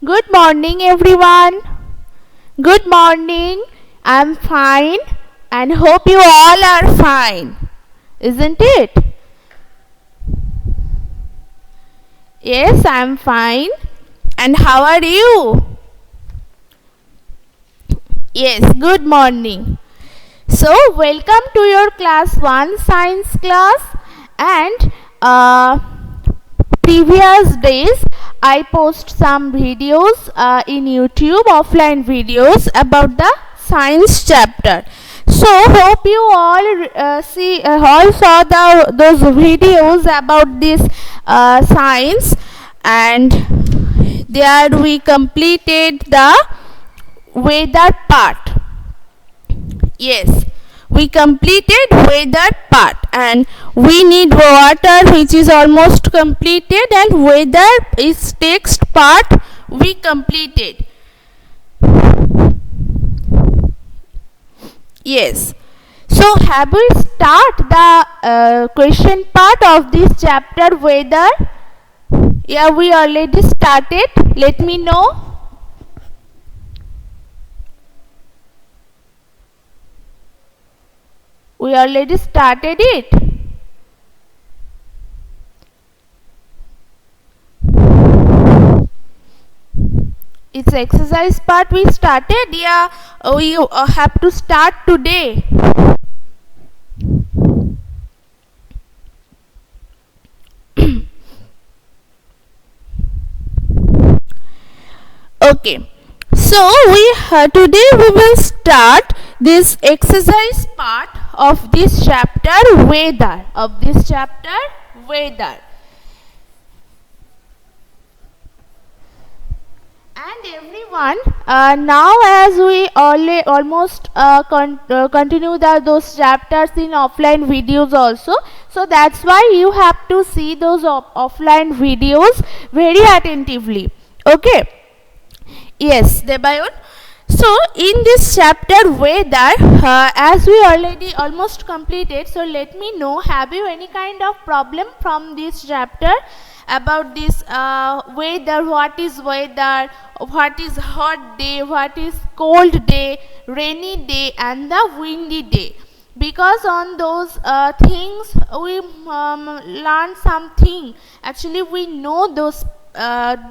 Good morning, everyone. Good morning. I'm fine and hope you all are fine. Isn't it? Yes, I'm fine. And how are you? Yes, good morning. So, welcome to your class 1 science class, and previous days I post some videos in YouTube, offline videos about the science chapter. So hope you all all saw those videos about this science, and there we completed the weather part. Yes, we completed weather part, and we need water, which is almost completed, and weather is text part we completed. Yes. So have we start the question part of this chapter weather? Yeah, we already started. Let me know. We already started it. It's exercise part we started. Yeah, we have to start today. Okay. So today we will start this exercise part of this chapter weather. And everyone, now as we almost continue those chapters in offline videos also, so that's why you have to see those offline videos very attentively. Okay. Yes, Debayun. So in this chapter weather, as we already almost completed, so let me know, have you any kind of problem from this chapter about this weather? What is weather, what is hot day, what is cold day, rainy day and the windy day? Because on those things we learn something. Actually we know those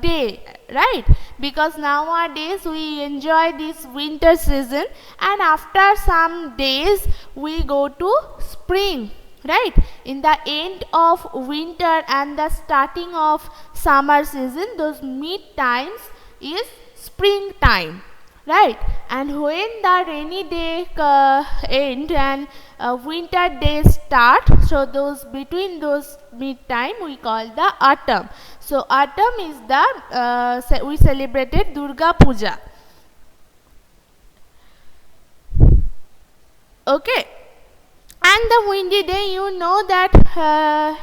day, right? Because nowadays we enjoy this winter season, and after some days we go to spring, right? In the end of winter and the starting of summer season, those mid times is spring time, right? And when the rainy day end and winter days start, so those between those mid time we call the autumn. So autumn is the we celebrated Durga Puja. Okay. And the windy day, you know that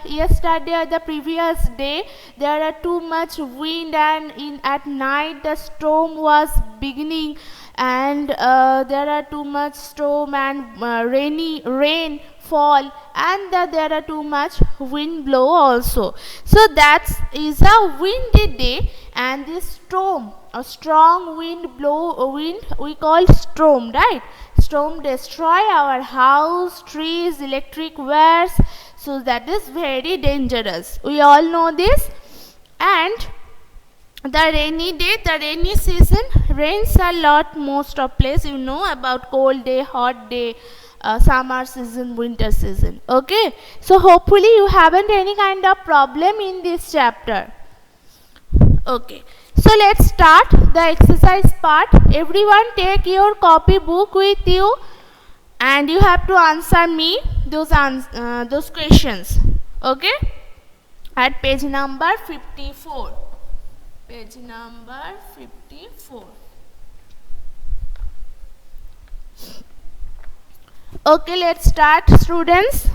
yesterday or the previous day there are too much wind, and at night the storm was beginning, and there are too much storm and rain fall, and there are too much wind blow also. So that is a windy day, and this storm, a strong wind we call storm, right? Storm destroy our house, trees, electric wires, so that is very dangerous. We all know this. And the rainy day, the rainy season, rains a lot most of place. You know about cold day, hot day, summer season, winter season. Okay, so hopefully you haven't any kind of problem in this chapter. Okay, so let's start the exercise part. Everyone take your copy book with you, and you have to answer me those questions. Okay, at page number 54. Page number 54. Okay, let's start, students.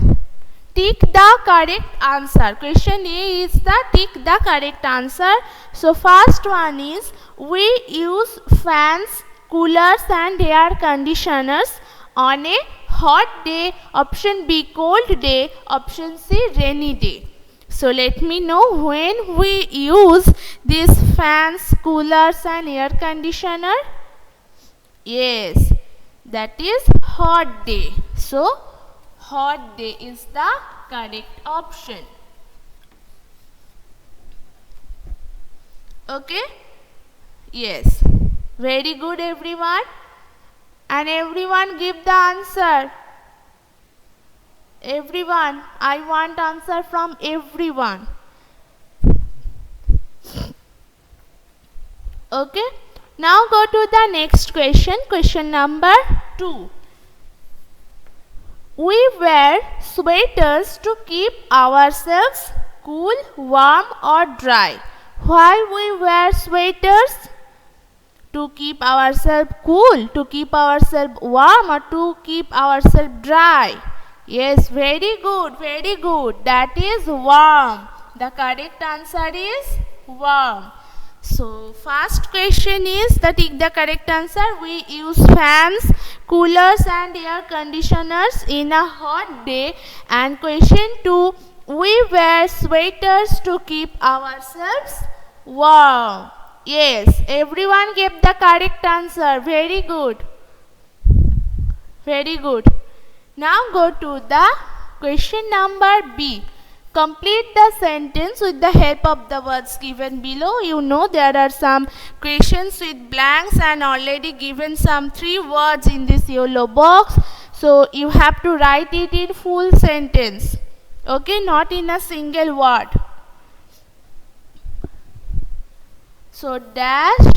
Tick the correct answer. Question A is the tick the correct answer. So first one is, we use fans, coolers and air conditioners on a hot day. Option B, cold day. Option C, rainy day. So let me know when we use these fans, coolers and air conditioner. Yes, that is hot day. So hot day is the correct option. Okay? Yes. Very good everyone. And everyone give the answer. Everyone, I want answer from everyone. Okay? Now go to the next question. Question number 2. We wear sweaters to keep ourselves cool, warm or dry. Why we wear sweaters? To keep ourselves cool, to keep ourselves warm or to keep ourselves dry? Yes, very good, very good. That is warm. The correct answer is warm. So first question is the correct answer. We use fans, coolers and air conditioners in a hot day. And question 2, we wear sweaters to keep ourselves warm. Yes, everyone gave the correct answer. Very good. Very good. Now go to the question number B. Complete the sentence with the help of the words given below. You know there are some questions with blanks and already given some 3 words in this yellow box. So you have to write it in full sentence. Okay, not in a single word. So dash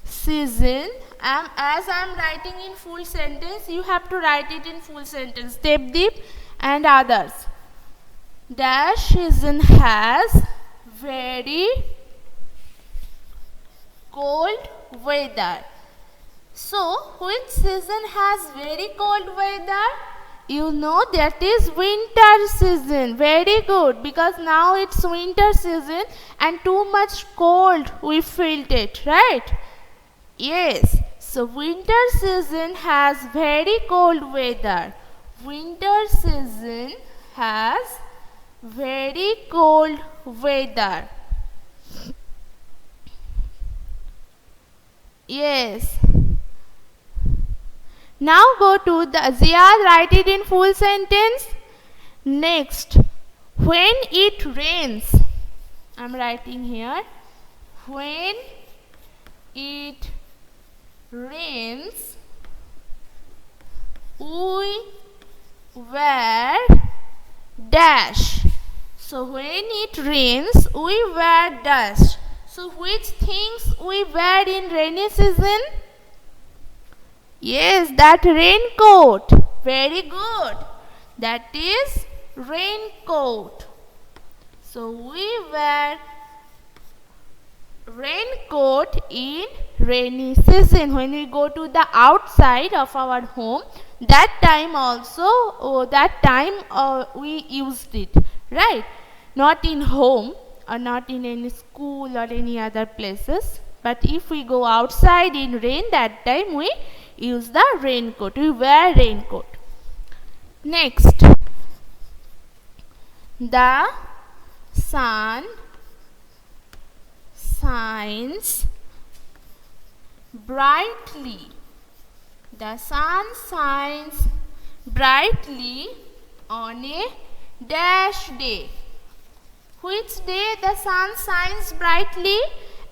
season. As I am writing in full sentence, you have to write it in full sentence. Devdeep and others. Dash season has very cold weather. So, which season has very cold weather? You know that is winter season. Very good, because now it's winter season and too much cold we felt it, right? Yes. So winter season has very cold weather. Winter season has very cold weather. Yes. Now go to the Ziad, write it in full sentence. Next, when it rains, I am writing here. When it rains, we wear dash. So when it rains, we wear dash. So which things we wear in rainy season? Yes, that raincoat. Very good. That is raincoat. So we wear raincoat in rainy season. When we go to the outside of our home, that time also, we used it, right? Not in home or not in any school or any other places. But if we go outside in rain, that time we use the raincoat. We wear raincoat. Next, the sun shines brightly. The sun shines brightly on a dash day. Which day the sun shines brightly?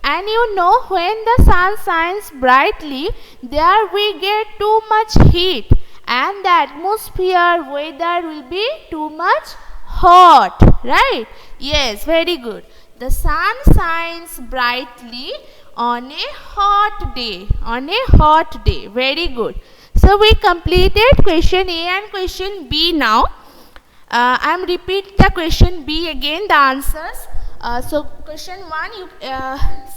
And you know, when the sun shines brightly, there we get too much heat and the atmosphere weather will be too much hot, right? Yes, very good. The sun shines brightly on a hot day. On a hot day. Very good. So we completed question A and question B now. I am repeat the question B again, the answers. So question 1, you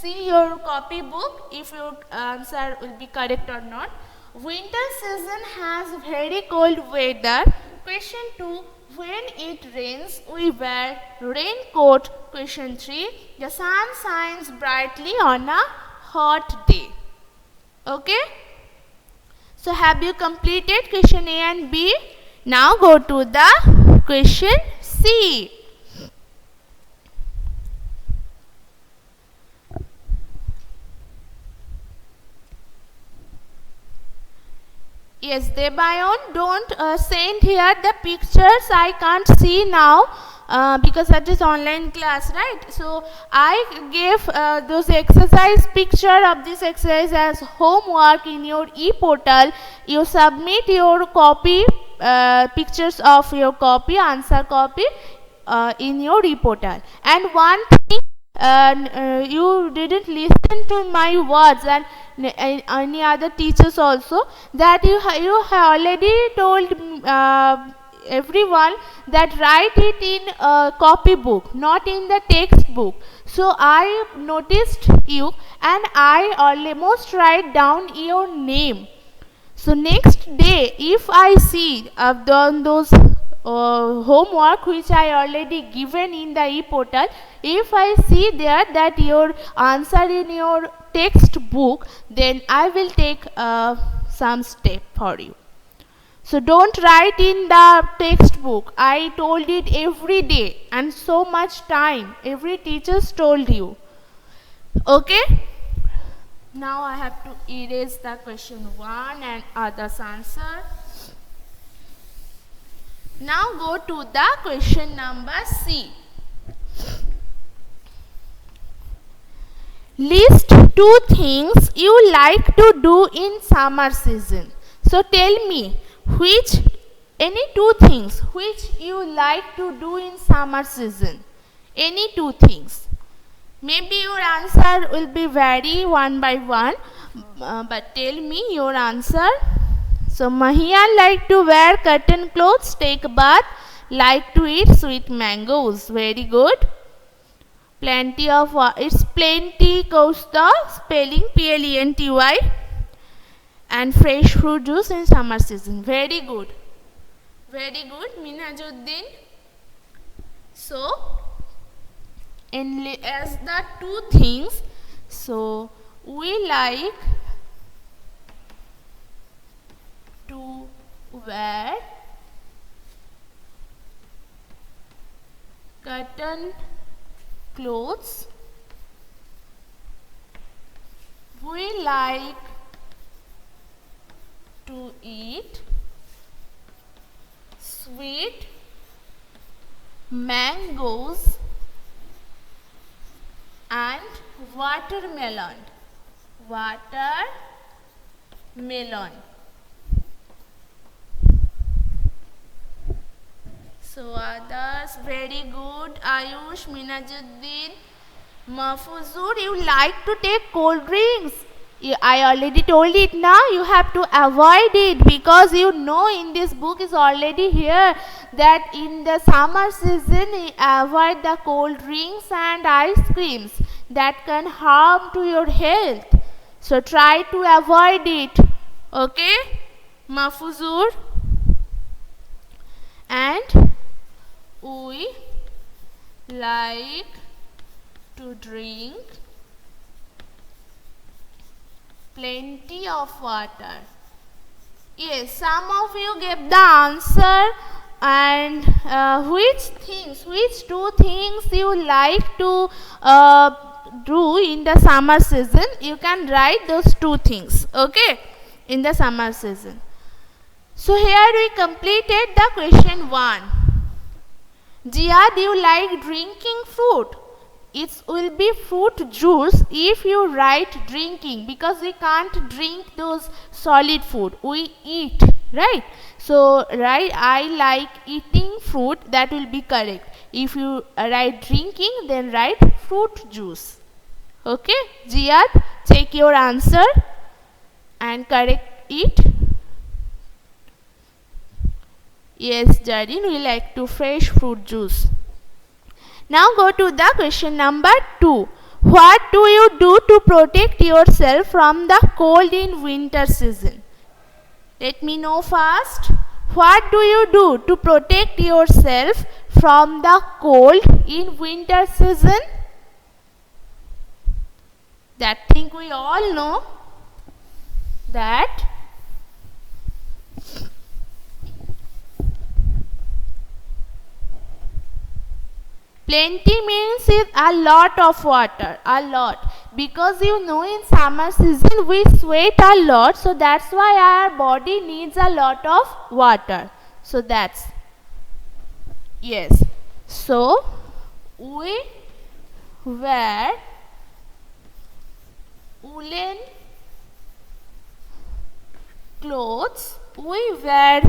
see your copy book if your answer will be correct or not. Winter season has very cold weather. Question 2, when it rains, we wear raincoat. Question 3, the sun shines brightly on a hot day. Okay? So have you completed question A and B? Now go to the question C. Yes, Debayon, don't send here the pictures. I can't see now because that is online class, right? So I gave those exercise picture of this exercise as homework in your e-portal. You submit your copy, pictures of your copy, answer copy in your e-portal. And one thing, you didn't listen to my words, and any other teachers also, that you have already told everyone that write it in a copy book, not in the textbook. So I noticed you, and I almost write down your name. So next day, if I see those homework which I already given in the e-portal, if I see there that your answer in your textbook, then I will take some step for you. So don't write in the textbook. I told it every day and so much time. Every teacher told you. Okay? Now I have to erase the question 1 and others answer. Now go to the question number C. List 2 things you like to do in summer season. So tell me any 2 things which you like to do in summer season. Any 2 things. Maybe your answer will be vary one by one, but tell me your answer. So Mahiyan like to wear cotton clothes, take a bath, like to eat sweet mangoes. Very good. Plenty of it's plenty goes the spelling PLENTY, and fresh fruit juice in summer season. Very good. Very good, Minajuddin. So as the 2 things, so we like to wear cotton clothes, we like to eat sweet mangoes and watermelon. So others, very good. Ayush, Minajuddin, Mahfuzur, you like to take cold drinks. I already told it now. You have to avoid it, because you know in this book is already here that in the summer season avoid the cold drinks and ice creams that can harm to your health. So try to avoid it. Okay, Mahfuzur. And we like to drink plenty of water. Yes, some of you gave the answer. And which 2 things you like to do in the summer season? You can write those 2 things, okay, in the summer season. So here we completed the question 1. Jia, do you like drinking fruit? It will be fruit juice if you write drinking, because we can't drink those solid food. We eat, right? So right, I like eating fruit, that will be correct. If you write drinking, then write fruit juice. Okay, Jiyad, check your answer and correct it. Yes, Jardin, we like to fresh fruit juice. Now go to the question number 2. What do you do to protect yourself from the cold in winter season? Let me know first. What do you do to protect yourself from the cold in winter season? That thing we all know, that plenty means is a lot of water, a lot. because you know in summer season we sweat a lot, so that's why our body needs a lot of water. So that's, yes, so we wear woolen clothes, we wear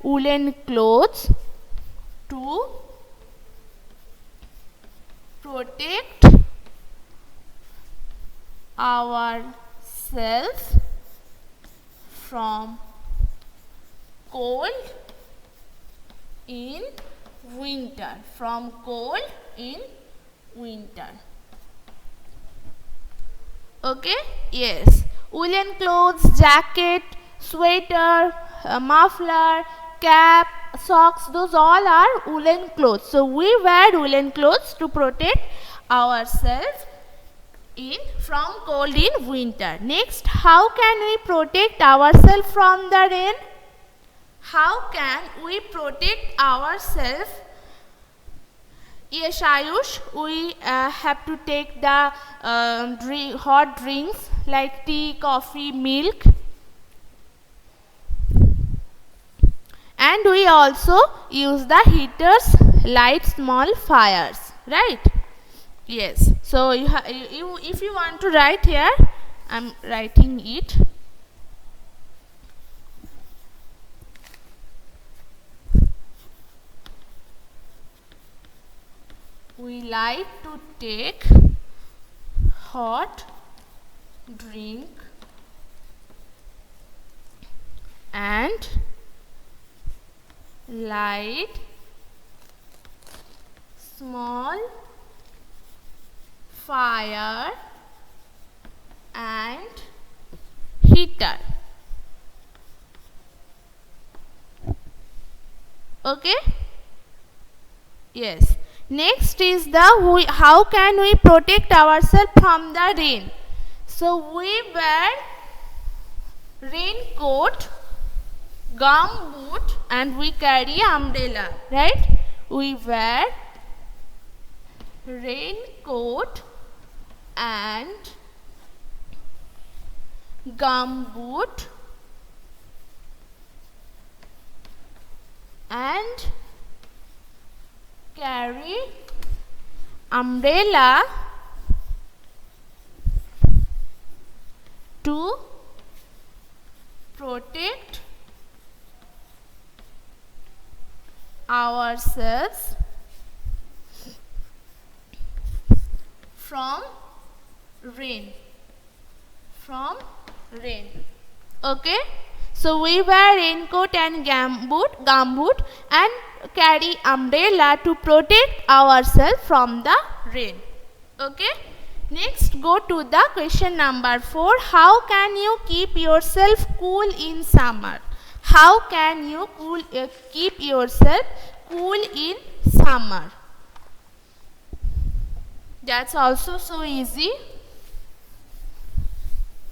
woolen clothes to protect ourselves from cold in winter, from cold in winter. Okay, yes, woolen clothes, jacket, sweater, muffler, cap, socks, those all are woolen clothes. So we wear woolen clothes to protect ourselves from cold in winter. Next, how can we protect ourselves from the rain? How can we protect ourselves? Yes, Ayush, we have to take the hot drinks like tea, coffee, milk, and we also use the heaters, light small fires, right? Yes. So if you want to write here, I am writing it. We like to take hot drink and light small fire and heater. Okay? Yes. Next is the how can we protect ourselves from the rain? So we wear raincoat, gum boot, and we carry umbrella, right? We wear raincoat and gum boot and carry umbrella to protect ourselves from rain. Okay, so we wear raincoat and gum boot and carry umbrella to protect ourselves from the rain. Okay, next go to the question number 4. How can you keep yourself cool in summer? How can you keep yourself cool in summer? That's also so easy.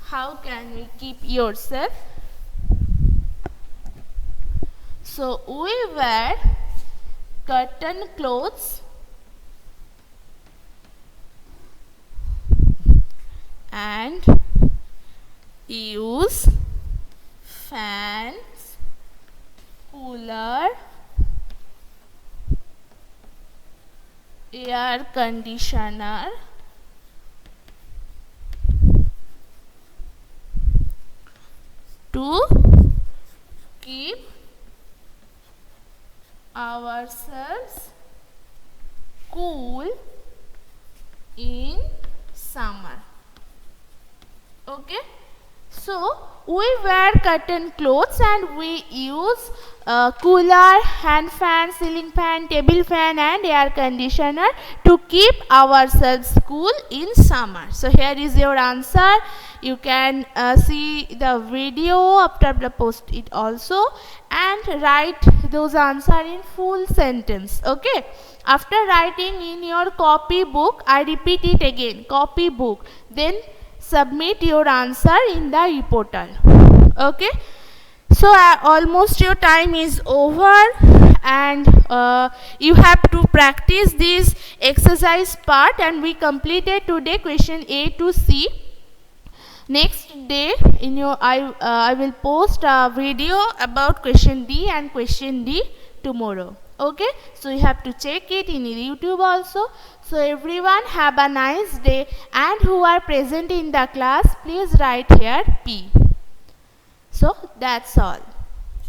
How can we keep yourself? So we wear cotton clothes and use fans, cooler, air conditioner to keep ourselves cool in summer. Okay, so we wear cotton clothes and we use cooler, hand fan, ceiling fan, table fan and air conditioner to keep ourselves cool in summer. So here is your answer. You can see the video after the post it also and write those answer in full sentence. Okay, after writing in your copy book, I repeat it again, copy book, then submit your answer in the e-portal. Okay, so almost your time is over and you have to practice this exercise part, and we completed today question A to C. Next day in your I will post a video about question D and question D tomorrow. Okay, so you have to check it in YouTube also. So everyone have a nice day, and who are present in the class, please write here P. So that's all.